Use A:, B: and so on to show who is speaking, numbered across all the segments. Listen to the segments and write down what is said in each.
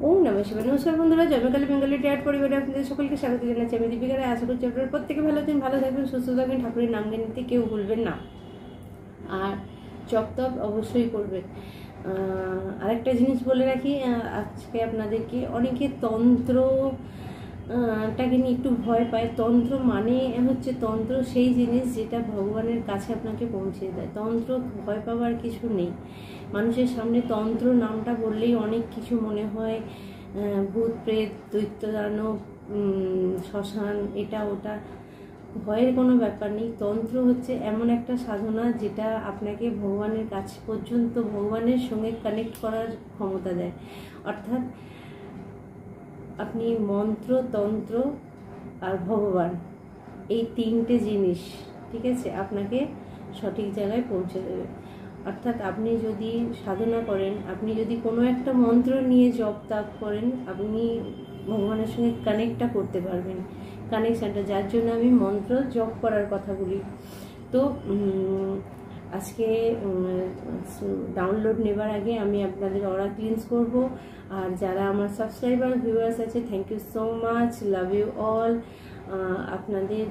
A: ওম নমঃ শিবায়। নমস্কার বন্ধুরা, জয়মাকালী বেঙ্গলি টায়ার্ড পরিবারে আপনাদের সকলকে স্বাগত জানাচ্ছি। আমি দীপিকা রায়। আশা করছি আপনারা প্রত্যেকে ভালো আছেন, ভালো থাকবেন, সুস্থ থাকবেন, ঠাকুরের নাম নিতে কেউ ভুলবেন না, আর জপ তপ অবশ্যই করবেন। আরেকটা জিনিস বলে রাখি, আজকে আপনাদেরকে অনেকে তন্ত্রটাকে নিয়ে একটু ভয় পায়। তন্ত্র মানে হচ্ছে তন্ত্র সেই জিনিস যেটা ভগবানের কাছে আপনাকে পৌঁছে দেয়। তন্ত্র ভয় পাওয়ার কিছু নেই। মানুষের সামনে তন্ত্র নামটা বললেই অনেক কিছু মনে হয়, ভূত প্রেত, দৈত্য দানব, শ্মশান, এটা ওটা। ভয়ের কোনো ব্যাপার নেই। তন্ত্র হচ্ছে এমন একটা সাধনা যেটা আপনাকে ভগবানের কাছ পর্যন্ত, ভগবানের সঙ্গে কানেক্ট করার ক্ষমতা দেয়। অর্থাৎ আপনি মন্ত্র, তন্ত্র আর ভগবান, এই তিনটে জিনিস, ঠিক আছে, আপনাকে সঠিক জায়গায় পৌঁছে দেবে। অর্থাৎ আপনি যদি সাধনা করেন, আপনি যদি কোনো একটা মন্ত্র নিয়ে জপ তাপ করেন, আপনি ভগবানের সঙ্গে কানেক্টটা করতে পারবেন, কানেকশানটা, যার জন্য আমি মন্ত্র জপ করার কথা বলি। তো আজকে ডাউনলোড নেবার আগে আমি আপনাদের অরা ক্লিনস করব। আর যারা আমার সাবস্ক্রাইবার ভিউয়ার্স আছে, thank you so much, love you all. আপনাদের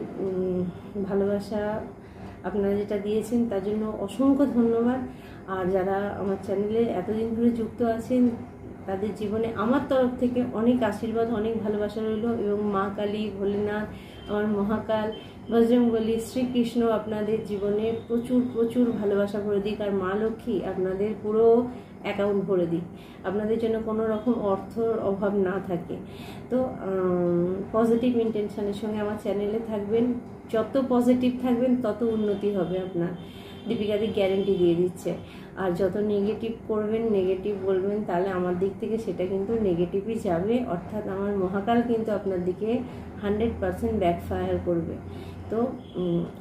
A: ভালোবাসা আপনারা যেটা দিয়েছেন তার জন্য অসংখ্য ধন্যবাদ। আর যারা আমার চ্যানেলে এতদিন ধরে যুক্ত আছেন, তাদের জীবনে আমার তরফ থেকে অনেক আশীর্বাদ, অনেক ভালোবাসা রইল। এবং মা কালী, ভোলেনাথ, আমার মহাকাল, বজরংবলী, শ্রীকৃষ্ণ আপনাদের জীবনে প্রচুর প্রচুর ভালোবাসা ভরে দিক। আর মা লক্ষ্মী আপনাদের পুরো অ্যাকাউন্ট ভরে দিক, আপনাদের জন্য কোনো রকম অর্থর অভাব না থাকে। তো পজিটিভ ইন্টেনশনের সঙ্গে আমার চ্যানেলে থাকবেন। যত পজিটিভ থাকবেন তত উন্নতি হবে আপনার, দীপিকাদি গ্যারেন্টি দিয়ে দিচ্ছে। আর যত নেগেটিভ করবেন, নেগেটিভ বলবেন, তাহলে আমার দিক থেকে সেটা কিন্তু নেগেটিভই যাবে। অর্থাৎ আমার মহাকাল কিন্তু আপনার দিকে 100% ব্যাকফায়ার করবে। তো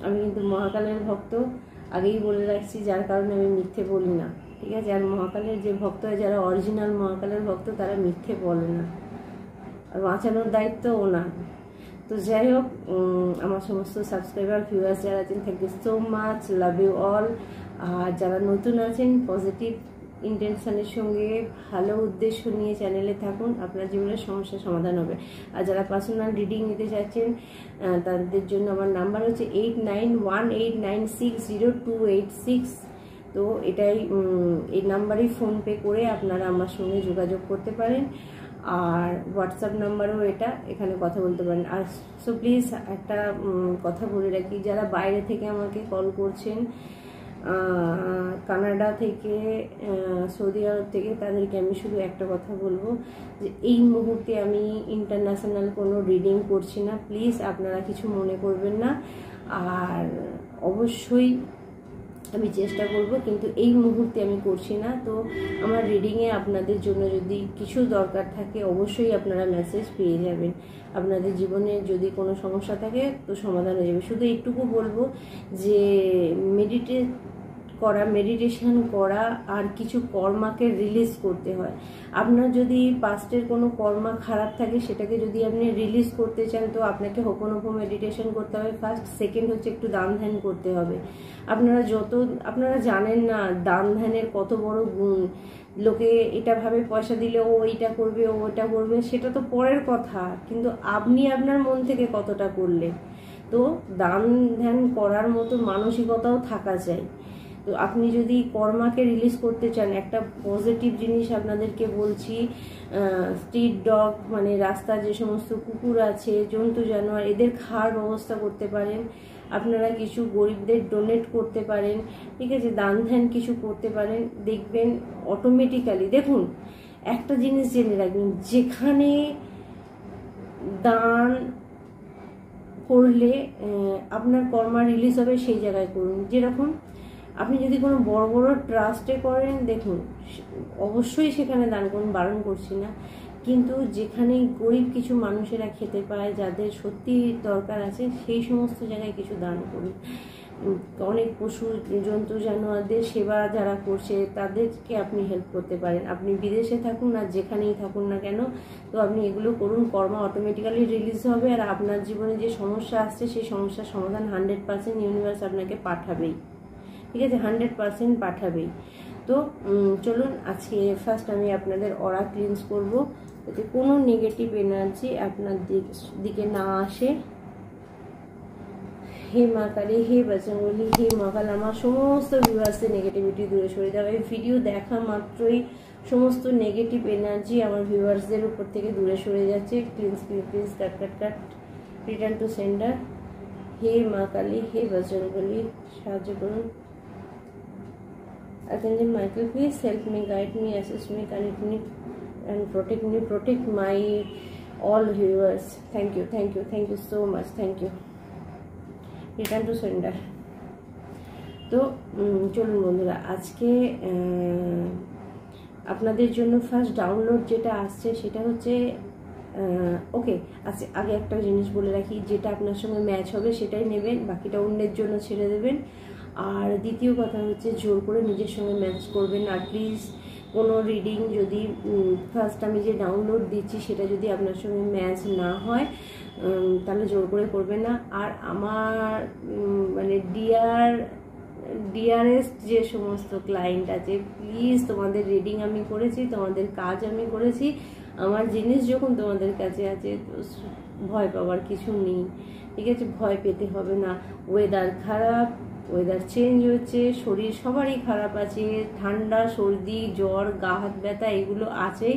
A: আমি কিন্তু মহাকালের ভক্ত, আগেই বলে রাখছি, যার কারণে আমি মিথ্যে বলি না, ঠিক আছে। আর মহাকালের যে ভক্ত, যারা অরিজিনাল মহাকালের ভক্ত, তারা মিথ্যে বলে না, আর বাঁচানোর দায়িত্ব ওনার। তো যাই হোক, আমার সমস্ত সাবস্ক্রাইবার ভিউয়ার্স যারা আছেন, thank you so much, love you all. আর যারা নতুন আছেন, পজিটিভ ইন্টেনশনের সঙ্গে ভালো উদ্দেশ্য নিয়ে চ্যানেলে থাকুন, আপনার জীবনের সমস্যার সমাধান হবে। আর যারা পার্সোনাল রিডিং নিতে চাচ্ছেন, তাদের জন্য আমার নাম্বার হচ্ছে 8918960286। তো এটাই, এই নাম্বারেই ফোনপে করে আপনারা আমার সঙ্গে যোগাযোগ করতে পারেন। আর হোয়াটসঅ্যাপ নাম্বারও এটা, এখানে কথা বলতে পারেন। আর সো প্লিজ একটা কথা বলে রাখি, যারা বাইরে থেকে আমাকে কল করছেন, কানাডা থেকে, সৌদি আরব থেকে, তাদেরকে আমি শুধু একটা কথা বলবো যে এই মুহূর্তে আমি ইন্টারন্যাশনাল কোনো রিডিং করছি না, প্লিজ আপনারা কিছু মনে করবেন না। আর অবশ্যই আমি চেষ্টা করব, কিন্তু এই মুহূর্তে আমি করছি না। তো আমার রিডিংয়ে আপনাদের জন্য যদি কিছু দরকার থাকে, অবশ্যই আপনারা মেসেজ পেয়ে যাবেন। আপনাদের জীবনে যদি কোনো সমস্যা থাকে তো সমাধান হয়ে যাবে। শুধু এইটুকু বলবো যে মেডিটেশন করা আর কিছু কর্মাকে রিলিজ করতে হয়। আপনার যদি পাস্টের কোনো কর্মা খারাপ থাকে, সেটাকে যদি আপনি রিলিজ করতে চান, তো আপনাকে হোপোনোপো মেডিটেশন করতে হবে ফার্স্ট। সেকেন্ড হচ্ছে একটু দান ধ্যান করতে হবে। আপনারা জানেন না দান ধ্যানের কত বড় গুণ। লোকে এটা ভাবে পয়সা দিলে ও এইটা করবে, ও ওটা করবে, সেটা তো পরের কথা, কিন্তু আপনি আপনার মন থেকে কতটা করলে। তো দান ধ্যান করার মতো মানসিকতাও থাকা চাই। তো আপনি যদি কর্মাকে রিলিজ করতে চান, একটা পজিটিভ জিনিস আপনাদেরকে বলছি, স্ট্রিট ডগ মানে রাস্তার যে সমস্ত কুকুর আছে, জন্তু জানোয়ার, এদের খাওয়ার ব্যবস্থা করতে পারেন। আপনারা কিছু গরিবদের ডোনেট করতে পারেন, ঠিক আছে, দান ধ্যান কিছু করতে পারেন। দেখবেন অটোমেটিক্যালি, দেখুন একটা জিনিস জেনে রাখবেন, যেখানে দান করলে আপনার কর্মা রিলিজ হবে সেই জায়গায় করুন। যেরকম আপনি যদি কোনো বড় বড় ট্রাস্টে করেন, দেখুন অবশ্যই সেখানে দান করুন, বারণ করছি না, কিন্তু যেখানে গরিব কিছু মানুষেরা খেতে পায়, যাদের সত্যি দরকার আছে, সেই সমস্ত জায়গায় কিছু দান করুন। অনেক পশু জন্তু জানোয়ারদের সেবা যারা করছে, তাদেরকে আপনি হেল্প করতে পারেন। আপনি বিদেশে থাকুন আর যেখানেই থাকুন না কেন, তো আপনি এগুলো করুন, কর্মা অটোমেটিক্যালি রিলিজ হবে। আর আপনার জীবনে যে সমস্যা আসছে, সেই সমস্যার সমাধান 100% ইউনিভার্স আপনাকে পাঠাবেই, ঠিক আছে, 100% পাঠাবেই। তো চলুন আজকে ফার্স্ট আমি আপনাদের অরা ক্লিনস করব। তো যাতে কোনো নেগেটিভ এনার্জি আপনার দিকে না আসে। হে মা কালী, হে বজরংবলী, হে মহাকাল, আমার সমস্ত ভিউয়ার্সের নেগেটিভিটি দূরে সরে যাবে। এই ভিডিও দেখা মাত্রই সমস্ত নেগেটিভ এনার্জি আমার ভিউয়ার্সদের উপর থেকে দূরে সরে যাচ্ছে। Please please please cut cut cut, return to sender. হে মা কালী, হে বজরংবলী, সাহায্য করুন। Archangel Michael, please help me, guide me, assist me, connect me and protect my all viewers. Thank you, thank you, thank you so much, thank you. Return to sender. তো চলুন বন্ধুরা, আজকে আপনাদের জন্য ফার্স্ট ডাউনলোড যেটা আসছে সেটা হচ্ছে ওকে। আচ্ছা, আগে একটা জিনিস বলে রাখি, যেটা আপনার সঙ্গে ম্যাচ হবে সেটাই নেবেন, বাকিটা অন্যের জন্য ছেড়ে দেবেন। আর দ্বিতীয় কথা হচ্ছে, জোর করে নিজের সঙ্গে ম্যাচ করবেন। আর প্লিজ কোনো রিডিং যদি ফার্স্ট আমি যে ডাউনলোড দিচ্ছি সেটা যদি আপনার সঙ্গে ম্যাচ না হয় তাহলে জোর করে করবেন না। আর আমার মানে ডিয়ারেস্ট যে সমস্ত ক্লায়েন্ট আছে, প্লিজ তোমাদের রিডিং আমি করেছি, তোমাদের কাজ আমি করেছি, আমার জিনিস যখন তোমাদের কাছে আছে তো ভয় পাওয়ার কিছু নেই, ঠিক আছে? ভয় পেতে হবে না। ওয়েদার খারাপ, ওয়েদার চেঞ্জ হচ্ছে, শরীর সবারই খারাপ আছে, ঠান্ডা, সর্দি, জ্বর, গা হাত ব্যথা এগুলো আছেই,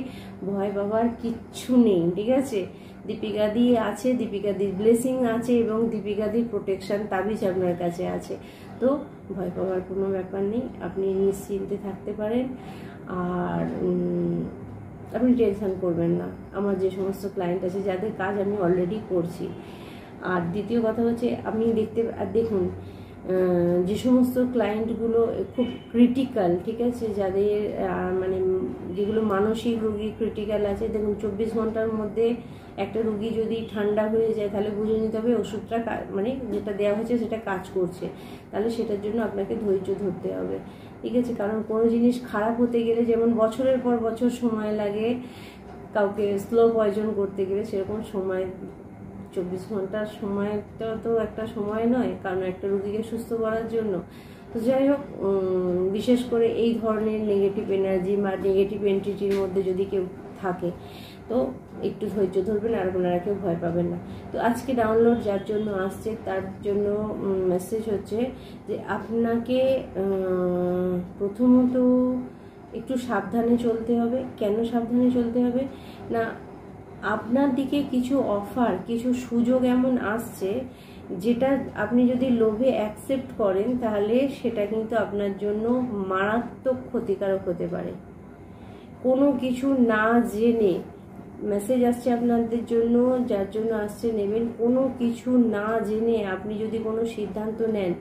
A: ভয় পাওয়ার কিচ্ছু নেই, ঠিক আছে? দীপিকাদি আছে, দীপিকাদির ব্লেসিং আছে এবং দীপিকাদির প্রোটেকশন তাবিজ আপনার কাছে আছে, তো ভয় পাওয়ার কোনো ব্যাপার নেই, আপনি নিশ্চিন্তে থাকতে পারেন। আর আপনি টেনশন করবেন না, আমার যে সমস্ত ক্লায়েন্ট আছে যাদের কাজ আমি অলরেডি করছি। আর দ্বিতীয় কথা হচ্ছে, আপনি দেখুন যে সমস্ত ক্লায়েন্টগুলো খুব ক্রিটিক্যাল, ঠিক আছে, যাদের মানে যেগুলো মানসিক রোগী ক্রিটিক্যাল আছে, দেখুন 24 ঘন্টার মধ্যে একটা রুগী যদি ঠান্ডা হয়ে যায় তাহলে বুঝে নিতে হবে ওষুধটা মানে যেটা দেওয়া হয়েছে সেটা কাজ করছে, তাহলে সেটার জন্য আপনাকে ধৈর্য ধরতে হবে, ঠিক আছে? কারণ কোনো জিনিস খারাপ হতে গেলে যেমন বছরের পর বছর সময় লাগে, কাউকে স্লো পয়জন করতে গেলে সেরকম সময় 24 ঘন্টার সময়টা তো একটা সময় নয়, কারণ একটা রুগীকে সুস্থ করার জন্য। তো যাই হোক, বিশেষ করে এই ধরনের নেগেটিভ এনার্জি বা নেগেটিভ এন্টিটির মধ্যে যদি কেউ থাকে তো একটু ধৈর্য ধরবেন, আর আপনারা কেউ ভয় পাবেন না। তো আজকে ডাউনলোড যার জন্য আসছে তার জন্য মেসেজ হচ্ছে যে আপনাকে প্রথমত একটু সাবধানে চলতে হবে। কেন সাবধানে চলতে হবে না, আপনার দিকে কিছু অফার, কিছু সুযোগ এমন আসছে যেটা আপনি যদি লোভে অ্যাকসেপ্ট করেন তাহলে সেটা কিন্তু আপনার জন্য মারাত্মক ক্ষতিকারক হতে পারে। কোনো কিছু না জেনে মেসেজ আসছে আপনাদের জন্য, যার জন্য আসছে নেবেন। কোনো কিছু না জেনে আপনি যদি কোনো সিদ্ধান্ত নেন,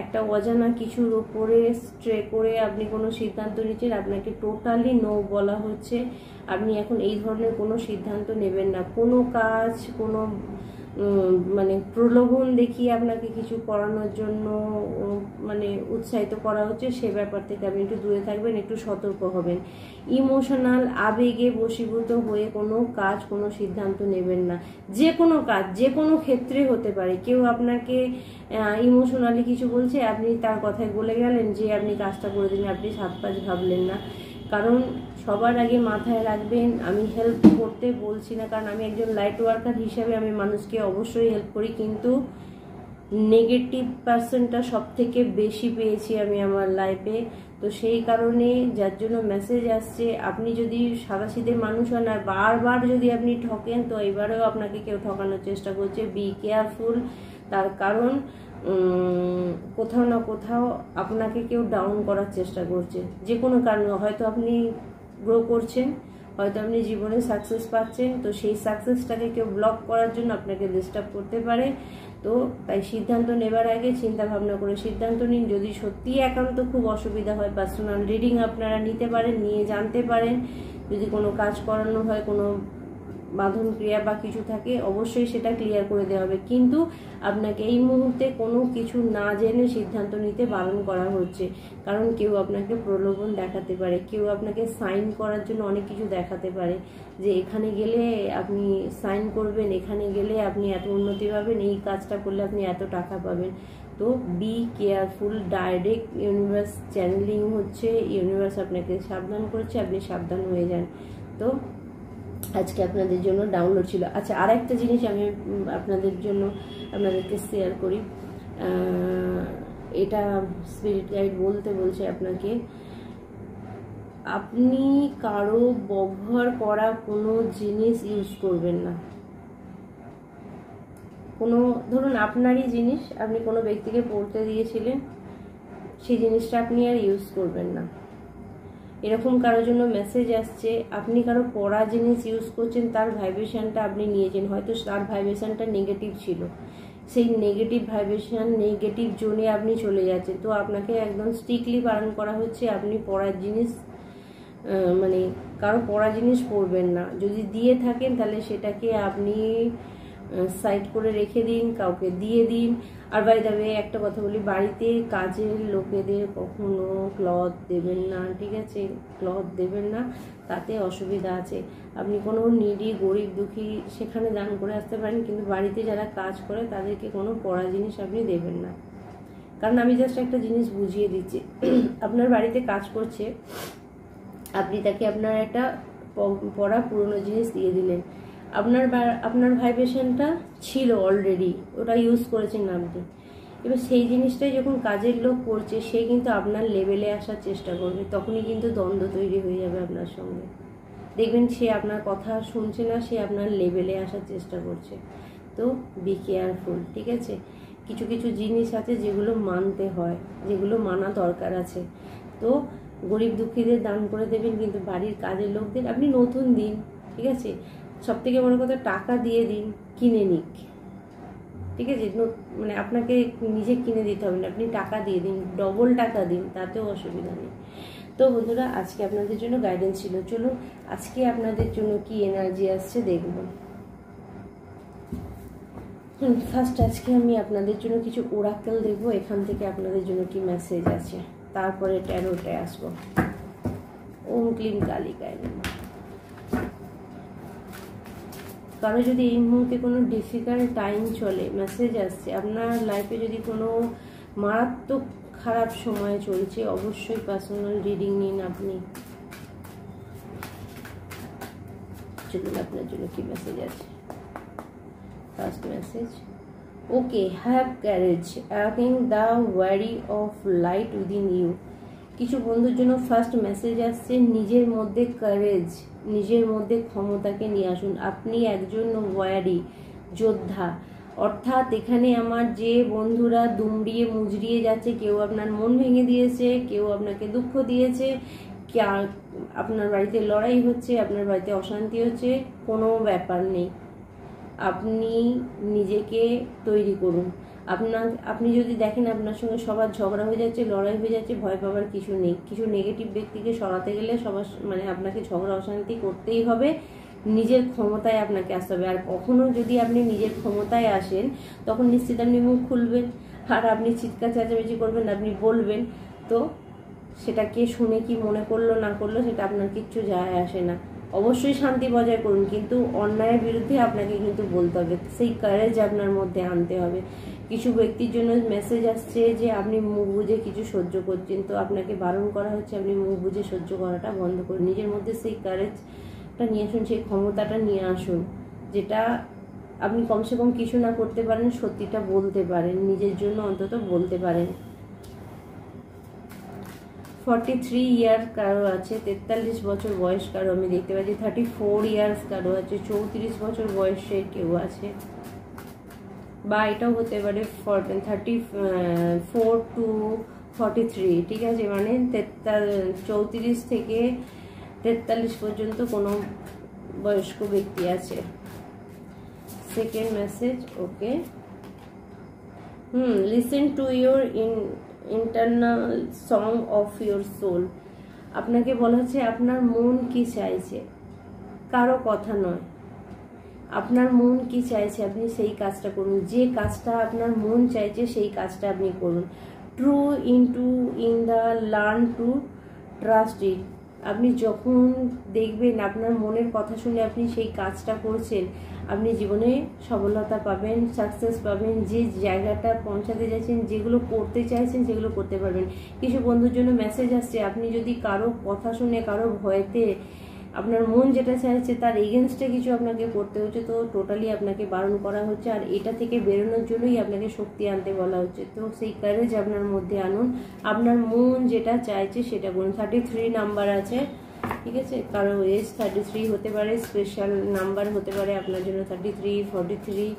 A: একটা অজানা কিছুর ওপরে স্ট্রে করে আপনি কোনো সিদ্ধান্ত নিচ্ছেন, আপনাকে টোটালি নো বলা হচ্ছে। আপনি এখন এই ধরনের কোনো সিদ্ধান্ত নেবেন না। কোনো কাজ, কোনো মানে প্রলোভন দেখিয়ে আপনাকে কিছু করানোর জন্য মানে উৎসাহিত করা হচ্ছে, সে ব্যাপার থেকে আপনি একটু দূরে থাকবেন, একটু সতর্ক হবেন। ইমোশনাল আবেগে বশীভূত হয়ে কোনো কাজ, কোনো সিদ্ধান্ত নেবেন না। যে কোনো কাজ যে কোনো ক্ষেত্রে হতে পারে। কেউ আপনাকে ইমোশনালি কিছু বলছে, আপনি তার কথায় বলে গেলেন যে আপনি কাজটা করে দিন, আপনি 7-5 ভাবলেন না। কারণ সবার আগে মাথায় রাখবেন, আমি হেল্প করতে বলছি না, কারণ আমি একজন লাইট ওয়ার্কার হিসাবে আমি মানুষকে অবশ্যই হেল্প করি, কিন্তু নেগেটিভ পার্সনটা সব থেকে বেশি পেয়েছি আমি আমার লাইফে। তো সেই কারণে যার জন্য মেসেজ আসছে, আপনি যদি সাদাসিধে মানুষ হন আর বারবার যদি আপনি ঠকেন, তো এবারেও আপনাকে কেউ ঠকানোর চেষ্টা করছে। বি কেয়ারফুল, তার কারণ কোথাও না কোথাও আপনাকে কেউ ডাউন করার চেষ্টা করছে, যে কোনো কারণে। হয়তো আপনি গ্রো করছেন, হয়তো আপনি জীবনে সাকসেস পাচ্ছেন, তো সেই সাকসেসটাকে কেউ ব্লক করার জন্য আপনাকে ডিস্টার্ব করতে পারে। তো তাই সিদ্ধান্ত নেবার আগে চিন্তা ভাবনা করে সিদ্ধান্ত নিন। যদি সত্যি একান্ত খুব অসুবিধা হয়, পার্সোনাল রিডিং আপনারা নিতে পারেন, নিয়ে জানতে পারেন। যদি কোনো কাজ করানো হয়, কোনো বাঁধন ক্রিয়া বা কিছু থাকে, অবশ্যই সেটা ক্লিয়ার করে দেওয়া হবে। কিন্তু আপনাকে এই মুহূর্তে কোনো কিছু না জেনে সিদ্ধান্ত নিতে বারণ করা হচ্ছে, কারণ কেউ আপনাকে প্রলোভন দেখাতে পারে, কেউ আপনাকে সাইন করার জন্য অনেক কিছু দেখাতে পারে, যে এখানে গেলে আপনি সাইন করবেন, এখানে গেলে আপনি এত উন্নতি পাবেন, এই কাজটা করলে আপনি এত টাকা পাবেন। তো be careful. Direct universe channelling হচ্ছে, ইউনিভার্স আপনাকে সাবধান করছে, আপনি সাবধান হয়ে যান। তো আজকে আপনাদের জন্য ডাউনলোড ছিল। আচ্ছা, আর একটা জিনিস আমি আপনাদেরকে শেয়ার করি। এটা স্পিরিট গাইড বলছে আপনাকে, আপনি কারো ব্যবহার করা কোনো জিনিস ইউজ করবেন না। কোনো ধরুন আপনারই জিনিস আপনি কোনো ব্যক্তিকে পড়তে দিয়েছিলেন, সেই জিনিসটা আপনি আর ইউজ করবেন না। এরকম কারোর জন্য মেসেজ আসছে, আপনি কারো পড়া জিনিস ইউজ করছেন, তার ভাইব্রেশনটা আপনি নিয়েছেন, হয়তো তার ভাইব্রেশনটা নেগেটিভ ছিল, সেই নেগেটিভ ভাইব্রেশন নেগেটিভ জোনে আপনি চলে যাচ্ছেন। তো আপনাকে একদম স্ট্রিক্টলি বারণ করা হচ্ছে আপনি পড়ার জিনিস মানে কারো পড়া জিনিস পড়বেন না। যদি দিয়ে থাকেন তাহলে সেটাকে আপনি সাইড করে রেখে দিন, কাউকে দিয়ে দিন। আর বাই দ্য ওয়ে একটা কথা বলি, বাড়িতে কাজের লোকেদের কখনো ক্লথ দেবেন না, ঠিক আছে? ক্লথ দেবেন না, তাতে অসুবিধা আছে। আপনি কোনো নিডি গরিব দুঃখী সেখানে দান করে আসতে পারেন, কিন্তু বাড়িতে যারা কাজ করে তাদেরকে কোনো পড়া জিনিস আপনি দেবেন না। কারণ আমি জাস্ট একটা জিনিস বুঝিয়ে দিচ্ছি, আপনার বাড়িতে কাজ করছে, আপনি তাকে আপনার একটা পড়া পুরনো জিনিস দিয়ে দিলেন, আপনার ভাইব্রেশনটা ছিল অলরেডি, ওটা ইউজ করেছেন আপনি। এবার সেই জিনিসটাই যখন কাজের লোক করছে, সে কিন্তু আপনার লেভেলে আসার চেষ্টা করবে, তখনই কিন্তু দ্বন্দ্ব তৈরি হয়ে যাবে আপনার সঙ্গে। দেখবেন সে আপনার কথা শুনছে না, সে আপনার লেভেলে আসার চেষ্টা করছে। তো বি কেয়ারফুল, ঠিক আছে? কিছু কিছু জিনিস আছে যেগুলো মানতে হয়, যেগুলো মানা দরকার আছে। তো গরিব দুঃখীদের দান করে দেবেন, কিন্তু বাড়ির কাজের লোকদের আপনি নতুন দিন, ঠিক আছে? সব থেকে বড় কথা, টাকা দিয়ে দিন, কিনে নিক, ঠিক আছে? মানে আপনাকে নিজে কিনে দিতে হবে না, আপনি টাকা দিয়ে দিন, ডবল টাকা দিন, তাতেও অসুবিধা নেই। তো বন্ধুরা, আজকে আপনাদের জন্য গাইডেন্স ছিল। চলুন আজকে আপনাদের জন্য কি এনার্জি আসছে দেখব। ফার্স্ট আজকে আমি আপনাদের জন্য কিছু ওরাকেল দেখবো, এখান থেকে আপনাদের জন্য কি মেসেজ আছে, তারপরে ট্যারোটে আসবো। ওম ক্লিম কালিকায় নমঃ। কারো যদি এই মুহূর্তে কোনো ডিফিকাল্ট টাইম চলে, মেসেজ আসছে, আপনার লাইফে যদি কোনো মারাত্মক খারাপ সময় চলছে, অবশ্যই পার্সোনাল রিডিং নিন আপনি। চলুন আপনার জন্য কি মেসেজ আছে। First message, okay, have courage, awakening the warrior of light within you. কিছু বন্ধুর জন্য ফার্স্ট মেসেজ আসছে, নিজের মধ্যে কারেজ, নিজের মধ্যে ক্ষমতাকে নিয়ে আসুন। আপনি একজন ওয়ারি, যোদ্ধা। অর্থাৎ এখানে আমার যে বন্ধুরা দুমড়িয়ে মুজড়িয়ে যাচ্ছে, কেউ আপনার মন ভেঙে দিয়েছে, কেউ আপনাকে দুঃখ দিয়েছে, আপনার বাড়িতে লড়াই হচ্ছে, আপনার বাড়িতে অশান্তি হচ্ছে, কোনো ব্যাপার নেই। আপনি নিজেকে তৈরি করুন। আপনি যদি দেখেন আপনার সঙ্গে সবার ঝগড়া হয়ে যাচ্ছে, লড়াই হয়ে যাচ্ছে, ভয় পাওয়ার কিছু নেই। কিছু নেগেটিভ ব্যক্তিকে সরাতে গেলে সবার মানে আপনাকে ঝগড়া অশান্তি করতেই হবে, নিজের ক্ষমতায় আপনাকে আসতে হবে। আর কখনো যদি আপনি নিজের ক্ষমতায় আসেন, তখন নিশ্চিত আপনি মুখ খুলবেন, আর আপনি চিৎকার চেঁচামেচি করবেন, আপনি বলবেন। তো সেটা কে শুনে কি মনে করলো না করলো সেটা আপনার কিচ্ছু যায় আসে না। অবশ্যই শান্তি বজায় করুন, কিন্তু অন্যায়ের বিরুদ্ধে আপনাকে কিন্তু বলতে হবে, সেই কারেজ আপনার মধ্যে আনতে হবে। কিছু ব্যক্তির জন্য মেসেজ আসছে যে আপনি মুখ বুঝে কিছু সহ্য করছেন, তো আপনাকে বারণ করা হচ্ছে আপনি মুখ বুঝে সহ্য করাটা বন্ধ করুন। নিজের মধ্যে সেই কারেজটা নিয়ে আসুন, সেই ক্ষমতাটা নিয়ে আসুন, যেটা আপনি কমসে কম কিছু না করতে পারেন, সত্যিটা বলতে পারেন, নিজের জন্য অন্তত বলতে পারেন। 43 ইয়ার কারো আছে, 43 বছর বয়স কারো আমি দেখতে পাচ্ছি, 34 ইয়ার্স কারো আছে, 34 বছর বয়সের কেউ আছে, বা এটাও হতে পারে 34 to 43, ঠিক আছে? মানে 34 থেকে 43 পর্যন্ত কোনো বয়স্ক ব্যক্তি আছে। Second message, okay, listen to your internal song of your soul. আপনাকে বলা হচ্ছে আপনার মন কি চাইছে, কারো কথা নয়, আপনার মন কি চাইছে আপনি সেই কাজটা করুন। যে কাজটা আপনার মন চাইছে সেই কাজটা আপনি করুন। True in the learn to trust it. আপনি যখন দেখবেন আপনার মনের কথা শুনে আপনি সেই কাজটা করছেন, আপনি জীবনে সফলতা পাবেন, সাকসেস পাবেন, যে জায়গাটা পৌঁছাতে চাইছেন, যেগুলো করতে চাইছেন সেগুলো করতে পারবেন। কিছু বন্ধুর জন্য মেসেজ আসছে, আপনি যদি কারো কথা শুনে কারো ভয়েতে আপনার মন যেটা চাইছে তার এগেনস্টে কিছু আপনাকে করতে হচ্ছে, তো টোটালি আপনাকে বারণ করা হচ্ছে। আর এটা থেকে বেরোনোর জন্যই আপনাকে শক্তি আনতে বলা হচ্ছে। তো সেই কারেজ আপনার মধ্যে আনুন, আপনার মন যেটা চাইছে সেটা করুন। 33 নাম্বার আছে, ঠিক আছে। কারো এজ 33 হতে পারে, স্পেশাল নাম্বার হতে পারে আপনার জন্য 33, 43।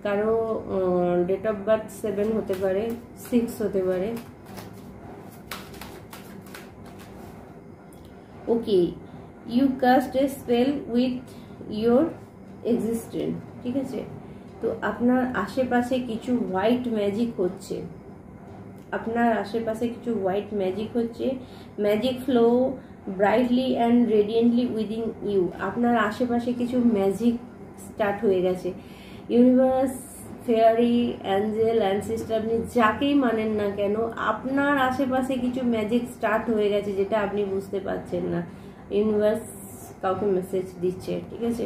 A: কারো ডেট অফ বার্থ 7 হতে পারে, 6 হতে পারে। Okay, you cast a spell with your existent, ঠিক আছে। তো আপনার আশেপাশে কিছু হোয়াইট ম্যাজিক হচ্ছে, আপনার আশেপাশে কিছু হোয়াইট ম্যাজিক হচ্ছে। Magic flow brightly and radiantly within you. আপনার আশেপাশে কিছু ম্যাজিক স্টার্ট হয়ে গেছে। ইউনিভার্স, ফেয়ারি, অ্যাঞ্জেল, অ্যানসেস্টার, আপনি যাকেই মানেন না কেন, আপনার আশেপাশে কিছু ম্যাজিক স্টার্ট হয়ে গেছে যেটা আপনি বুঝতে পারছেন না। ইউনিভার্স কাউকে মেসেজ দিচ্ছে, ঠিক আছে।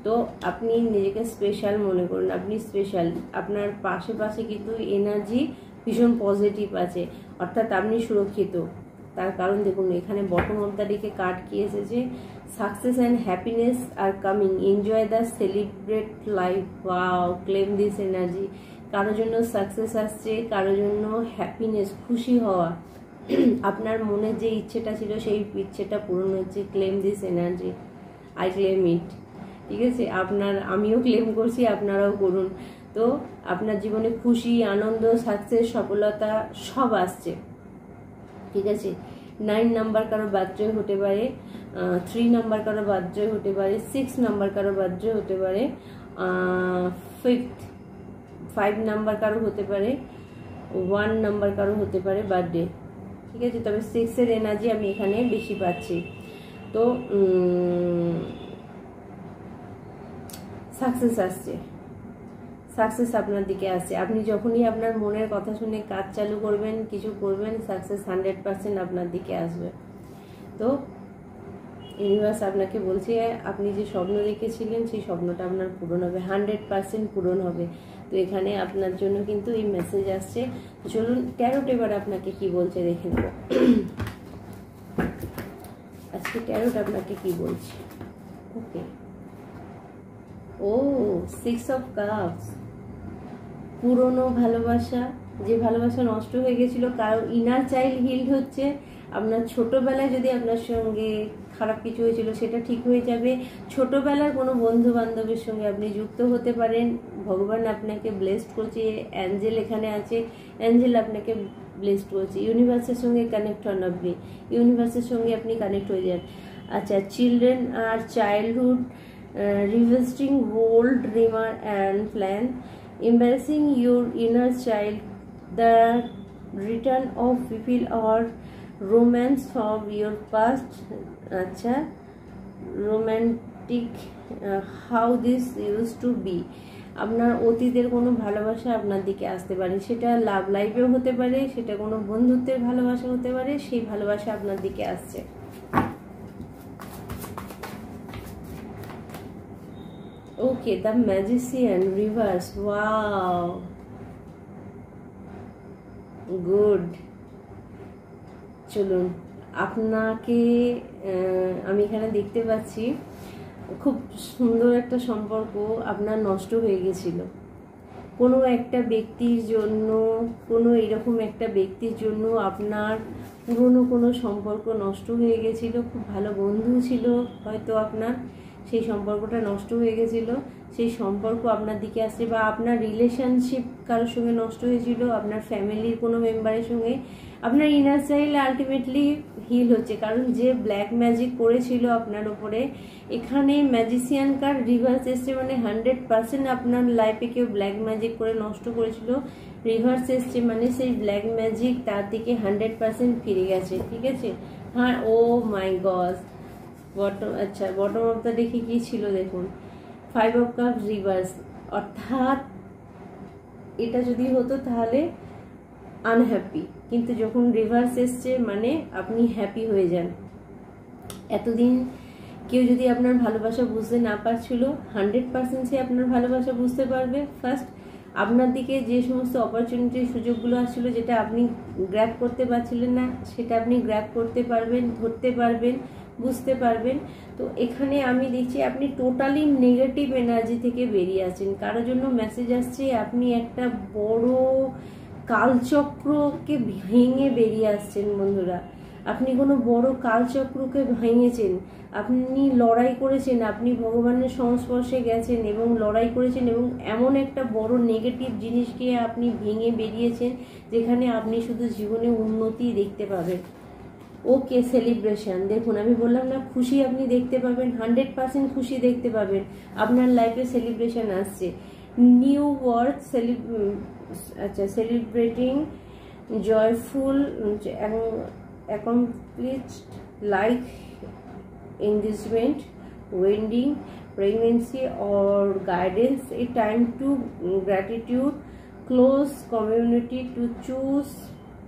A: তো আপনি নিজেকে স্পেশাল মনে করুন, আপনি স্পেশাল। আপনার আশেপাশে কিন্তু এনার্জি ভীষণ পজিটিভ আছে, অর্থাৎ আপনি সুরক্ষিত। তার কারণ দেখুন এখানে বটম অফ দ্য ডেকে কার্ড কি এসেছে, success and happiness are coming, enjoy the celebrate life. Wow, claim this energy. কারোর জন্য সাকসেস আসছে, কারোর জন্য হ্যাপিনেস, খুশি হওয়া। আপনার মনে যে ইচ্ছেটা ছিল সেই ইচ্ছেটা পূরণ হচ্ছে। Claim this energy, I claim ইট, ঠিক আছে। আমিও ক্লেম করছি, আপনারাও করুন। তো আপনার জীবনে খুশি, আনন্দ, সাকসেস, সফলতা সব আসছে, ঠিক আছে। 9 নাম্বার কারো বার্থডে হতে পারে, 3 নাম্বার কারো বার্থডে হতে পারে, 6 নাম্বার কারো বার্থডে হতে পারে, 5 নাম্বার কারো হতে পারে, 1 নাম্বার কারো হতে পারে বার্থডে, ঠিক আছে। তবে 6 এর এনার্জি আমি এখানে বেশি পাচ্ছি। তো সাকসেস আসছে, সাকসেস আপনার দিকে আসছে। আপনি যখনই আপনার মনের কথা শুনে কাজ চালু করবেন, কিছু করবেন, সাকসেস 100% আপনার দিকে আসবে। তো ইউনিভার্স আপনাকে বলছে আপনি যে স্বপ্ন দেখেছিলেন সেই স্বপ্নটা আপনার পূরণ হবে, 100% পূরণ হবে। তো এখানে আপনার জন্য কিন্তু এই মেসেজ আসছে। চলুন ট্যারোট এবার আপনাকে কি বলছে দেখে নেব। আজকে ট্যারোট আপনাকে কি বলছে। ওকে, ও 6 অফ কাপস। পুরনো ভালোবাসা, যে ভালোবাসা নষ্ট হয়ে গেছিল, কারো ইনার চাইল্ড হিল্ড হচ্ছে। আপনার ছোটবেলায় যদি আপনার সঙ্গে খারাপ কিছু হয়েছিল সেটা ঠিক হয়ে যাবে। ছোটবেলার কোনো বন্ধু বান্ধবের সঙ্গে আপনি যুক্ত হতে পারেন। ভগবান আপনাকে ব্লেসড করছে, অ্যাঞ্জেল এখানে আছে, অ্যাঞ্জেল আপনাকে ব্লেসড করছে। ইউনিভার্সের সঙ্গে কানেক্ট হন আপনি, ইউনিভার্সের সঙ্গে আপনি কানেক্ট হয়ে যান। আচ্ছা, children are childhood, revisiting old dreamer and plan, embracing your inner child, the return of people or romance from your past. আচ্ছা, romantic, how this used to be. আপনার অতীতের কোনো ভালোবাসা আপনার দিকে আসতে পারে, সেটা লাভ লাইফেও হতে পারে, সেটা কোনো বন্ধুত্বের ভালোবাসা হতে পারে, সেই ভালোবাসা আপনার দিকে আসছে। Okay, the magician reverse. Wow, good. চলুন আপনাকে আমি এখানে দেখতে পাচ্ছি খুব সুন্দর একটা সম্পর্ক আপনার নষ্ট হয়ে গেছিল কোনো একটা ব্যক্তির জন্য, কোনো এরকম একটা ব্যক্তির জন্য আপনার পুরনো কোনো সম্পর্ক নষ্ট হয়ে গেছিল। খুব ভালো বন্ধু ছিল হয়তো আপনার, সেই সম্পর্কটা নষ্ট হয়ে গেছিল, সেই সম্পর্ক আপনার দিকে আসছে। বা আপনার রিলেশনশিপ কারোর সঙ্গে নষ্ট হয়েছিল, আপনার ফ্যামিলির কোনো মেম্বারের সঙ্গে। আপনার ইনার চাইল্ড আলটিমেটলি হিল হচ্ছে, কারণ যে ব্ল্যাক ম্যাজিক করেছিল আপনার উপরে, এখানে ম্যাজিশিয়ান কার রিভার্স এসছে, মানে 100% আপনার লাইফে কেউ ব্ল্যাক ম্যাজিক করে নষ্ট করেছিল, রিভার্স এসছে, মানে সেই ব্ল্যাক ম্যাজিক তার দিকে 100% ফিরে গেছে, ঠিক আছে। হ্যাঁ, ও মাই গড, আচ্ছা বটম অফ দ্য দেখে কি ছিল দেখুন, 5 অফ কাপস রিভার্স। অর্থাৎ এটা যদি হতো তাহলে আনহ্যাপি, কিন্তু যখন রিভার্স এসছে মানে আপনি হ্যাপি হয়ে যান। এতদিন কেউ যদি আপনার ভালোবাসা বুঝতে না পারছিল, 100% সে আপনার ভালোবাসা বুঝতে পারবে ফার্স্ট। আপনার দিকে যে সমস্ত অপরচুনিটি সুযোগগুলো আসছিল, যেটা আপনি গ্র্যাব করতে পারছিলেন না, সেটা আপনি গ্র্যাব করতে পারবেন, ধরতে পারবেন, বুঝতে পারবেন। তো এখানে আমি দেখছি আপনি টোটালি নেগেটিভ এনার্জি থেকে বেরিয়ে আছেন। কারোর জন্য মেসেজ আসছে আপনি একটা বড় কালচক্রকে ভেঙে বেরিয়ে আসছেন বন্ধুরা। আপনি কোনো বড় কালচক্রকে ভেঙেছেন, আপনি লড়াই করেছেন, আপনি ভগবানের সংস্পর্শে গেছেন এবং লড়াই করেছেন এবং এমন একটা বড় নেগেটিভ জিনিসকে আপনি ভেঙে বেরিয়েছেন যেখানে আপনি শুধু জীবনে উন্নতি দেখতে পাবেন। ওকে, সেলিব্রেশন। দেখুন আমি বললাম না, খুশি আপনি দেখতে পাবেন, 100% খুশি দেখতে পাবেন। আপনার লাইফে সেলিব্রেশন আসছে, নিউ ওয়ার্ড আচ্ছা, celebrating joyful accomplished like engagement, wedding, pregnancy or guidance, a time to gratitude, close community to choose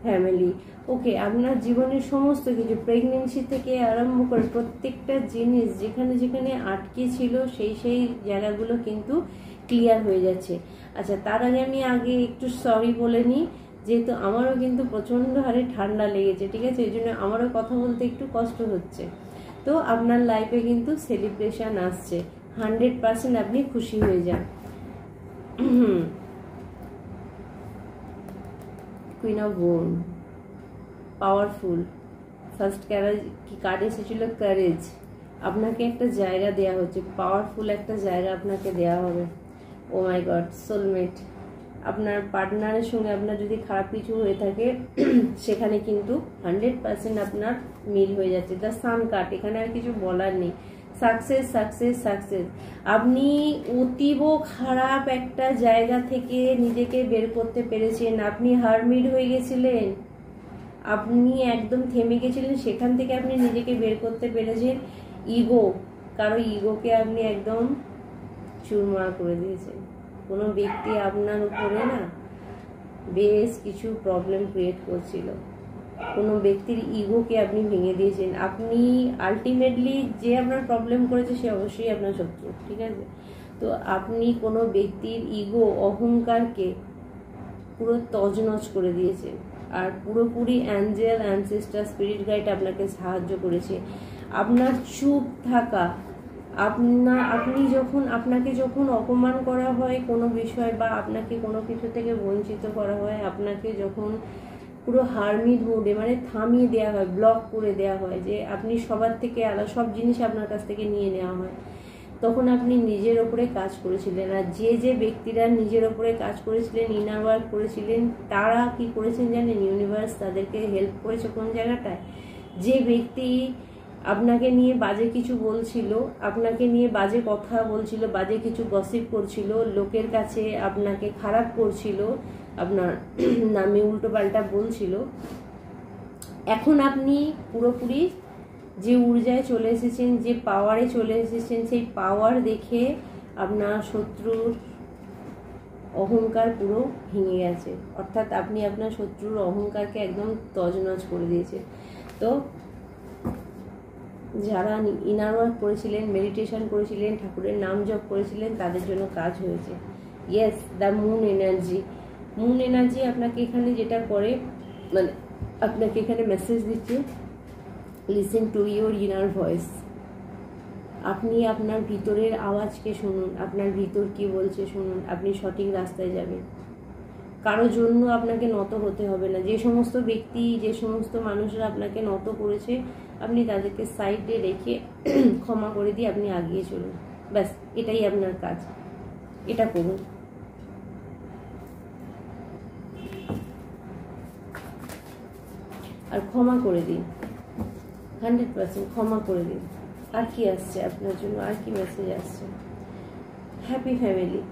A: family. ওকে, আপনার জীবনের সমস্ত কিছু প্রেগনেন্সি থেকে আরম্ভ করে প্রত্যেকটা জিনিস যেখানে যেখানে আটকে ছিল সেই জায়গাগুলো কিন্তু ক্লিয়ার হয়ে যাচ্ছে। আচ্ছা, তার আগে একটু সরি বলে নিই, যেহেতু আমারও কিন্তু প্রচণ্ড হারে ঠান্ডা লেগেছে, ঠিক আছে, এই জন্য আমারও কথা বলতে একটু কষ্ট হচ্ছে। তো আপনার লাইফে কিন্তু সেলিব্রেশন আসছে, 100% আপনি খুশি হয়ে যান। Queen of wand, powerful. First card এসেছিল কারেজ। আপনাকে একটা জায়গা দেয়া হচ্ছে, পাওয়ারফুল একটা জায়গা আপনাকে দেয়া হবে। ও মাই গড, সোলমেট। আপনার পার্টনারের সঙ্গে আপনার যদি খারাপ কিছু হয়ে থাকে সেখানে কিন্তু 100% আপনার মিল হয়ে যাচ্ছে। দ্য সান কার্ড, এখানে আর কিছু বলার নেই। Success, success, success. আপনি অতীব খারাপ একটা জায়গা থেকে নিজেকে বের করতে পেরেছেন। আপনি হারমিট হয়ে গেছিলেন, আপনি একদম থেমে গেছিলেন, সেখান থেকে আপনি নিজেকে বের করতে পেরেছেন। ইগো, কারো ইগোকে আপনি একদম চুরমার করে দিয়েছেন। কোনো ব্যক্তি আপনার উপরে না বেশ কিছু প্রবলেম ক্রিয়েট করছিল, কোনো ব্যক্তির ইগোকে আপনি ভেঙে দিয়েছেন। আপনি আলটিমেটলি যে আপনার প্রবলেম করেছে সে অবশ্যই আপনার শত্রু, ঠিক আছে। তো আপনি কোনো ব্যক্তির ইগো, অহংকারকে পুরো তছনছ করে দিয়েছেন। আর পুরোপুরি অ্যাঞ্জেল, অ্যানসেস্টার, স্পিরিট গাইড আপনাকে সাহায্য করেছে। আপনার চুপ থাকা, আপনাকে যখন অপমান করা হয় কোনো বিষয়, বা আপনাকে কোনো কিছু থেকে বঞ্চিত করা হয়, আপনাকে যখন পুরো হারমিট মোডে মানে থামিয়ে দেওয়া হয়, ব্লক করে দেওয়া হয়, যে আপনি সবার থেকে আলাদা, সব জিনিস আপনার কাছ থেকে নিয়ে নেওয়া হয়, তখন আপনি নিজের ওপরে কাজ করেছিলেন। আর যে ব্যক্তিরা নিজের ওপরে কাজ করেছিলেন, ইনার ওয়ার্ক করেছিলেন, তারা কি করেছেন জানেন? ইউনিভার্স তাদেরকে হেল্প করেছে কোন জায়গাটায়? যে ব্যক্তি আপনাকে নিয়ে বাজে কিছু বলছিল, আপনাকে নিয়ে বাজে কথা বলছিল, বাজে কিছু গসিপ করছিল, লোকের কাছে আপনাকে খারাপ করছিল, আপনার নামে উল্টোপাল্টা বলছিল, এখন আপনি পুরোপুরি যে ঊর্জায় চলে এসেছেন, যে পাওয়ারে চলে এসেছেন, সেই পাওয়ার দেখে আপনার শত্রুর অহংকার পুরো ভেঙে গেছে। অর্থাৎ আপনি আপনার শত্রুর অহংকারকে একদম তছনছ করে দিয়েছে। তো যারা ইনার ওয়ার্ক করেছিলেন, মেডিটেশন করেছিলেন, ঠাকুরের নাম জপ করেছিলেন, তাদের জন্য কাজ হয়েছে। Yes, the moon energy. Moon energy আপনাকে এখানে যেটা করে, মানে আপনাকে এখানে মেসেজ দিচ্ছে, listen to your inner voice. আপনি আপনার ভিতরের আওয়াজকে শুনুন, আপনার ভিতর কি বলছে শুনুন, আপনি সঠিক রাস্তায় যাবেন। কারোর জন্য আপনাকে নত হতে হবে না। যে সমস্ত ব্যক্তি, যে সমস্ত মানুষরা আপনাকে নত করেছে, আপনি তাদেরকে সাইডে রেখে ক্ষমা করে দিয়ে আপনি এগিয়ে চলুন। ব্যাস, এটাই আপনার কাজ, এটা করুন। আর ক্ষমা করে দিন, 100% ক্ষমা করে দিন। আর কি আসছে আপনার জন্য, আর কি মেসেজ আসছে? Happy family.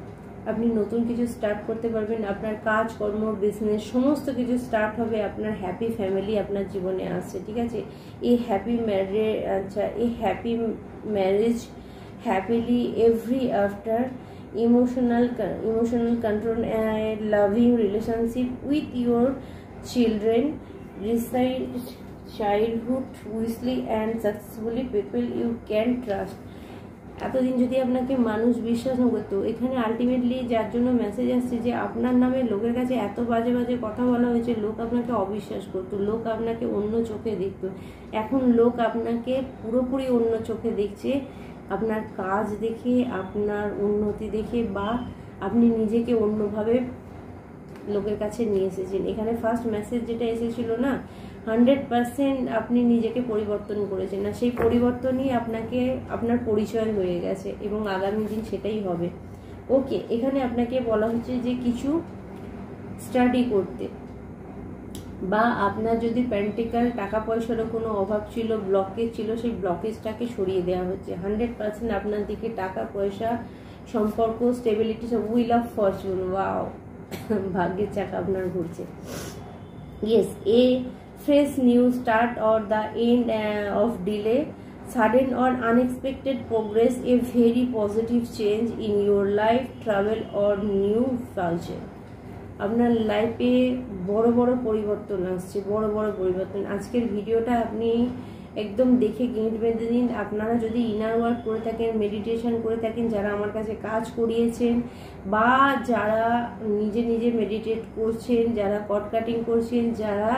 A: আপনি নতুন কিছু স্টার্ট করতে পারবেন, আপনার কাজ কর্ম, বিজনেস সমস্ত কিছু স্টার্ট হবে। আপনার হ্যাপি ফ্যামিলি আপনার জীবনে আসছে, ঠিক আছে। এই happy marriage, happily every after, emotional control, loving relationship with your children, childhood wisely and successfully, people you can trust, এতদিন যদি আপনাকে মানুষ বিশ্বাস না করতো, এখানে আলটিমেটলি যার জন্য মেসেজ আসছে যে আপনার নামে লোকের কাছে এত বাজে বাজে কথা বলা হয়েছে, লোক আপনাকে অবিশ্বাস করতো, লোক আপনাকে অন্য চোখে দেখতো। এখন লোক আপনাকে পুরোপুরি অন্য চোখে দেখছে, আপনার কাজ দেখে, আপনার উন্নতি দেখে, বা আপনি নিজেকে অন্যভাবে লোকের কাছে নিয়ে এসেছেন। এখানে ফার্স্ট মেসেজ যেটা এসেছিল না, 100% আপনি নিজেকে পরিবর্তন করেছেন না, সেই পরিবর্তনই আপনাকে আপনার পরিচয় হয়ে গেছে এবং আগামী দিন সেটাই হবে। ওকে, এখানে আপনাকে বলা হচ্ছে যে কিছু স্টাডি করতে, বা আপনার যদি প্র্যাকটিক্যাল টাকা পয়সারও কোনো অভাব ছিল, ব্লকেজ ছিল, সেই ব্লকেজটাকে সরিয়ে দেওয়া হচ্ছে। 100% আপনার দিকে টাকা পয়সা, সম্পর্ক, স্টেবিলিটি, সব হুইল অফ ফরচুন, ওয়াও, ভাগ্যের চাকা আপনার ঘুরছে। Yes, A fresh new start or the end of delay, sudden or unexpected progress, a very positive change in your life, travel or new culture. আপনার লাইফে বড় বড় পরিবর্তন আসছে, বড় বড় পরিবর্তন। আজকের ভিডিওটা আপনি একদম দেখে গিট বেঁধে দিন। আপনারা যদি ইনার ওয়ার্ক করে থাকেন, মেডিটেশন করে থাকেন, যারা আমার কাছে কাজ করিয়েছেন, বা যারা নিজে নিজে মেডিটেট করছেন, যারা কট কাটিং করছেন, যারা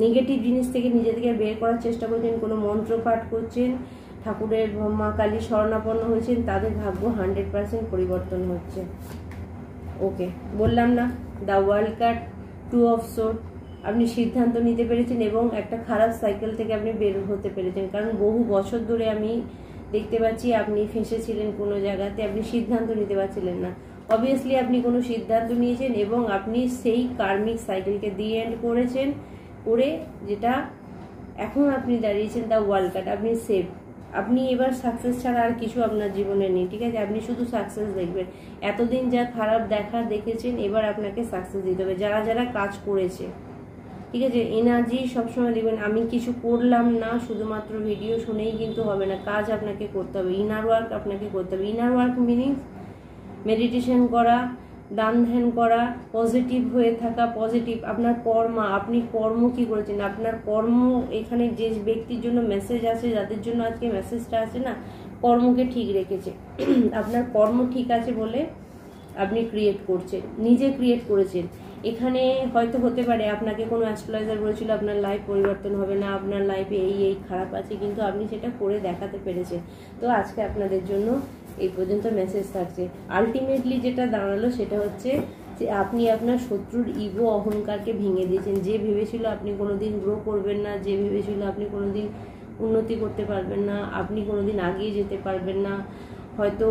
A: নেগেটিভ জিনিস থেকে নিজেদেরকে বের করার চেষ্টা করছেন, কোনো মন্ত্র পাঠ করছেন, ঠাকুরের মা কালী শরণাপন্ন হয়েছেন, তাদের ভাগ্য 100% পরিবর্তন হচ্ছে। ওকে, বললাম না, the world card, 2 of sword, আপনি সিদ্ধান্ত নিতে পেরেছেন এবং একটা খারাপ সাইকেল থেকে আপনি বের হতে পেরেছেন। কারণ বহু বছর ধরে আমি দেখতে পাচ্ছি আপনি ফেঁসেছিলেন কোনো জায়গাতে, আপনি সিদ্ধান্ত নিতে পারছিলেন না। অবভিয়াসলি আপনি কোনো সিদ্ধান্ত নিয়েছেন এবং আপনি সেই কার্মিক সাইকেলকে দি এন্ড করেছেন, করে যেটা এখন আপনি দাঁড়িয়েছেন দ্য ওয়ার্ল্ড কার্ড, আপনি সেফ। আপনি এবার সাকসেস ছাড়া আর কিছু আপনার জীবনে নেই, ঠিক আছে? আপনি শুধু সাকসেস দেখবেন। এতদিন যা খারাপ দেখেছেন, এবার আপনাকে সাকসেস দিতে হবে। যারা যারা কাজ করেছে, ঠিক আছে, এনার্জি সবসময় দেখবেন। আমি কিছু করলাম না, শুধুমাত্র ভিডিও শুনেই কিন্তু হবে না, কাজ আপনাকে করতে হবে, ইনার ওয়ার্ক আপনাকে করতে হবে। ইনার ওয়ার্ক মিনিংস মেডিটেশন করা, দান ধ্যান করা, পজিটিভ হয়ে থাকা, পজিটিভ আপনার কর্ম, আপনি কর্ম কি করেছেন, আপনার কর্ম, এখানে যে ব্যক্তির জন্য মেসেজ আছে, যাদের জন্য আজকে মেসেজটা আছে না, কর্মকে ঠিক রেখেছে। আপনার কর্ম ঠিক আছে বলে আপনি ক্রিয়েট করছেন, নিজে ক্রিয়েট করেছেন। এখানে হয়তো হতে পারে আপনাকে কোনো অ্যাস্ট্রোলজার বলেছিল আপনার লাইফ পরিবর্তন হবে না, আপনার লাইফে এই খারাপ আছে, কিন্তু আপনি সেটা করে দেখাতে পেরেছেন। তো আজকে আপনাদের জন্য এই পর্যন্ত মেসেজ থাকছে। আলটিমেটলি যেটা দাঁড়ালো সেটা হচ্ছে যে আপনি আপনার শত্রুর ইগো, অহংকারকে ভেঙে দিয়েছেন। যে ভেবেছিল আপনি কোনোদিন গ্রো করবেন না, যে ভেবেছিল আপনি কোনোদিন উন্নতি করতে পারবেন না, আপনি কোনোদিন এগিয়ে যেতে পারবেন না, হয়তো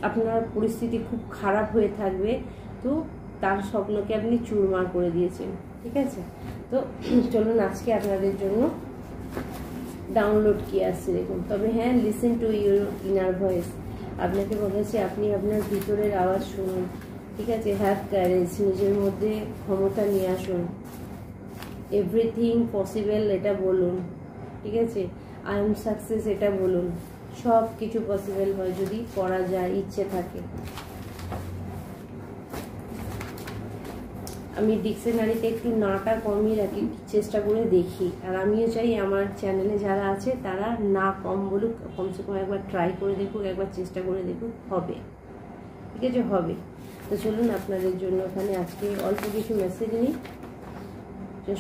A: আপনার পরিস্থিতি খুব খারাপ হয়ে থাকবে, তো তার স্বপ্নকে আপনি চুরমার করে দিয়েছেন, ঠিক আছে? তো চলুন আজকে আপনাদের জন্য ডাউনলোড কি আসছে দেখুন। তবে হ্যাঁ, listen to your inner voice. আপনাকে বলেছে আপনি আপনার ভিতরের আওয়াজ শুনুন, ঠিক আছে? হ্যাভ ক্যারেজ, নিজের মধ্যে ক্ষমতা নিয়ে আসুন। এভরিথিং পসিবল এটা বলুন, ঠিক আছে? আই এম সাকসেস এটা বলুন। সব কিছু পসিবল হয় যদি করা যায়, ইচ্ছে থাকে। আমি ডিকশনারিতে একটু নাটা কমই রাখি, চেষ্টা করে দেখি। আর আমিও চাই আমার চ্যানেলে যারা আছে তারা না কম বলুক, কমসে কম একবার ট্রাই করে দেখুক, একবার চেষ্টা করে দেখুক, হবে, ঠিক আছে? হবে। তো চলুন আপনাদের জন্য ওখানে আজকে অল্প কিছু মেসেজ নিই।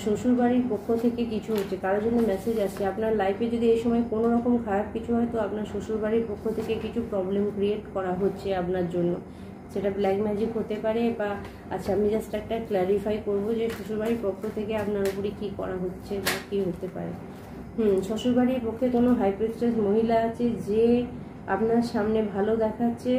A: শ্বশুরবাড়ির পক্ষ থেকে কিছু হচ্ছে, কারোর জন্য মেসেজ আসছে। আপনার লাইফে যদি এই সময় কোনো রকম খারাপ কিছু হয়, তো আপনার শ্বশুরবাড়ির পক্ষ থেকে কিছু প্রবলেম ক্রিয়েট করা হচ্ছে আপনার জন্য। সেটা ব্ল্যাক ম্যাজিক হতে পারে, বা আচ্ছা আমি জাস্ট একটা ক্ল্যারিফাই করবো যে শ্বশুরবাড়ির পক্ষ থেকে আপনার উপরে কী করা হচ্ছে বা কী হতে পারে। শ্বশুরবাড়ির পক্ষে কোনো হাই প্রেস্টাস মহিলা আছে যে আপনার সামনে ভালো দেখাচ্ছে,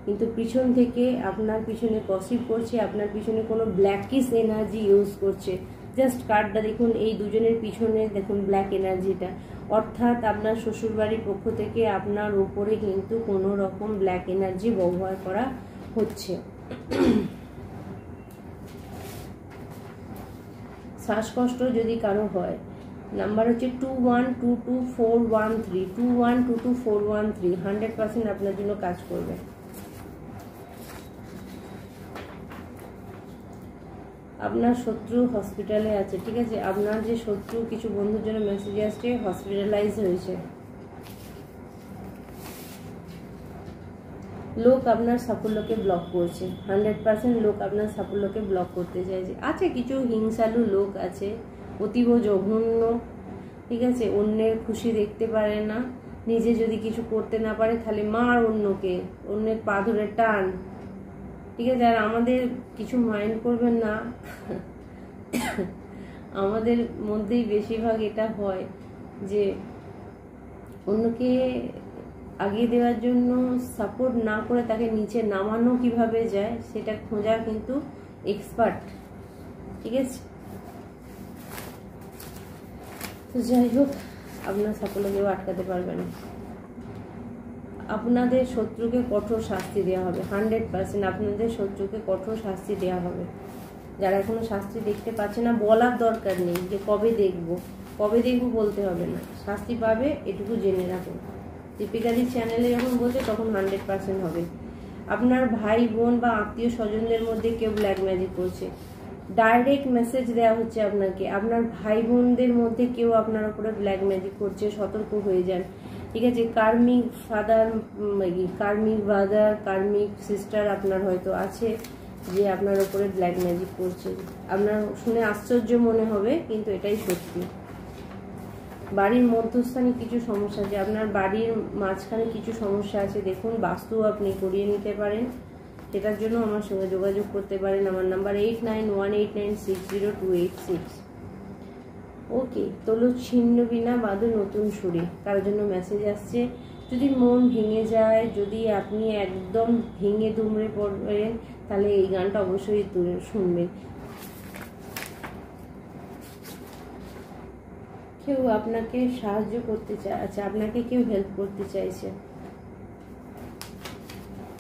A: কিন্তু পিছন থেকে আপনার পিছনে গসিপ করছে, আপনার পিছনে কোনো ব্ল্যাকিশ এনার্জি ইউজ করছে। জাস্ট কার্ডটা দেখুন, এই দুজনের পিছনে দেখুন ব্ল্যাক এনার্জিটা, অর্থাৎ আপনার শ্বশুরবাড়ির পক্ষ থেকে আপনার উপরে কিন্তু কোনো রকম ব্ল্যাক এনার্জি ব্যবহার করা হচ্ছে। শ্বাসকষ্ট যদি কারো হয়, নাম্বার হচ্ছে 21224113, 21224113, 100% আপনার জন্য কাজ করবে। আপনার শত্রু হসপিটালে আছে, ঠিক আছে? আপনার যে শত্রু, কিছু বন্ধুর জন্য মেসেজ আসছে, হসপিটালাইজ হয়েছে। লোক আপনার সাফল্যকে ব্লক করছে, 100% লোক আপনার সাফল্যকে ব্লক করতে চাইছে। আছে কিছু হিংসালু লোক আছে, অতীব জঘন্য, ঠিক আছে, অন্যের খুশি দেখতে পারে না, নিজে যদি কিছু করতে না পারে তাহলে মার অন্যকে, অন্যের পা ধরে টান, ঠিক আছে। আর আমাদের কিছু মাইন্ড করবেন না, আমাদের মধ্যেই বেশিরভাগ এটা হয় যে অন্যকে আগিয়ে দেওয়ার জন্য সাপোর্ট না করে তাকে নিচে নামানো কিভাবে যায় সেটা খোঁজা কিন্তু এক্সপার্ট, ঠিক আছে। তো যাই হোক, আপনার সাফল্য কেউ আটকাতে পারবে না। আপনাদের শত্রুকে কঠোর শাস্তি দেওয়া হবে, 100% আপনাদের শত্রুকে কঠোর শাস্তি দেওয়া হবে। যারা এখনো শাস্তি দেখতে পাচ্ছে না, বলার দরকার নেই যে কবে দেখবো বলতে হবে না, শাস্তি পাবে এটুকু জেনে রাখুন। দীপিকাদির চ্যানেলে যখন বলছে তখন 100% হবে। আপনার ভাই বোন বা আত্মীয় স্বজনদের মধ্যে কেউ ব্ল্যাক ম্যাজিক করছে, ডাইরেক্ট মেসেজ দেওয়া হচ্ছে আপনাকে, আপনার ভাই বোনদের মধ্যে কেউ আপনার উপরে ব্ল্যাক ম্যাজিক করছে, সতর্ক হয়ে যান, ঠিক আছে। কার্মিক ফাদার, কার্মিক ব্রাদার, কার্মিক সিস্টার আপনার হয়তো আছে যে আপনার উপরে ব্ল্যাক ম্যাজিক করছে। আপনার শুনে আশ্চর্য মনে হবে কিন্তু এটাই সত্যি। বাড়ির মধ্যস্থানে কিছু সমস্যা আছে, আপনার বাড়ির মাঝখানে কিছু সমস্যা আছে, দেখুন বাস্তু আপনি করিয়ে নিতে পারেন, সেটার জন্য আমার সঙ্গে যোগাযোগ করতে পারেন। আমার নাম্বার 8918960286। ওকে, তোলো ছিন্ন বিনা বাঁধো নতুন সুরে, কারোর জন্য মেসেজ আসছে। যদি মন ভেঙে যায়, যদি আপনি একদম ভেঙে দুমড়ে পড়বেন, তাহলে এই গানটা অবশ্যই শুনবেন। কেউ আপনাকে সাহায্য করতে চাইছে, আপনাকে কেউ হেল্প করতে চাইছে,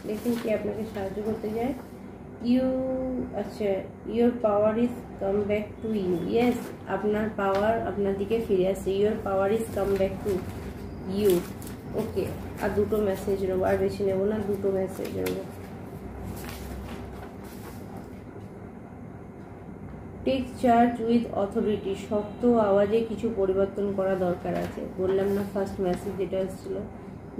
A: দেখুন কি আপনাকে সাহায্য করতে চায়। Your power is come back to you. Yes, আপনার পাওয়ার আপনার দিকে ফিরে আসছে। Your power is come back to you. Okay, আর দুটো মেসেজ নেবো, আর বেশি নেবো না, দুটো মেসেজ নেবো। টেক চার্জ উইথ অথরিটি, শক্ত আওয়াজে কিছু পরিবর্তন করা দরকার আছে। বললাম না ফার্স্ট মেসেজ যেটা এসেছিলো,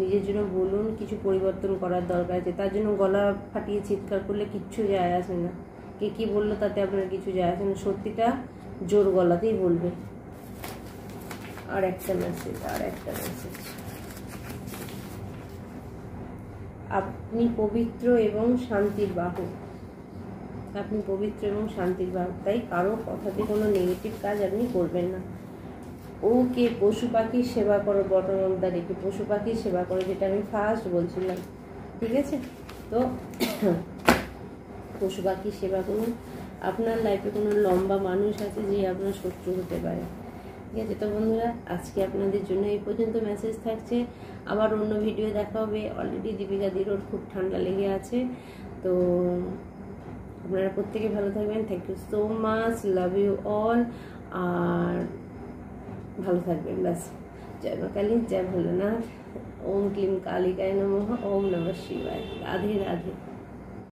A: নিজের জন্য বলুন কিছু পরিবর্তন করার দরকার আছে। তার জন্য গলা ফাটিয়ে চিৎকার করলে কিচ্ছু যায় আসে না, কে কী বললো তাতে আপনার কিছু যায় আসে না, সত্যিটা জোর গলাতেই বলবে। আর একটা মেসেজ, আপনি পবিত্র এবং শান্তির বাহক, আপনি পবিত্র এবং শান্তির বাহক, তাই কারো কথাতে কোনো নেগেটিভ কাজ আপনি করবেন না। ওকে, পশু পাখির সেবা করো, বটম অফ দ্য ডেকে পশু পাখির সেবা করো, যেটা আমি ফার্স্ট বলছিলাম, ঠিক আছে। তো পশু পাখির সেবা করুন। আপনার লাইফে কোনো লম্বা মানুষ আছে যে আপনার শত্রু হতে পারে, ঠিক আছে। তো বন্ধুরা, আজকে আপনাদের জন্য এই পর্যন্ত মেসেজ থাকছে, আবার অন্য ভিডিও দেখা হবে। অলরেডি দীপিকাদির ওর খুব ঠান্ডা লেগে আছে, তো আপনারা প্রত্যেকে ভালো থাকবেন। Thank you so much, love you all, আর ভালো থাকবেন ব্যাস। জয় মা কালী, জয় ভোলেনাথ, ওম ক্লিম কালিকায় নমঃ, ওম নমঃ শিবায়, রাধে রাধে।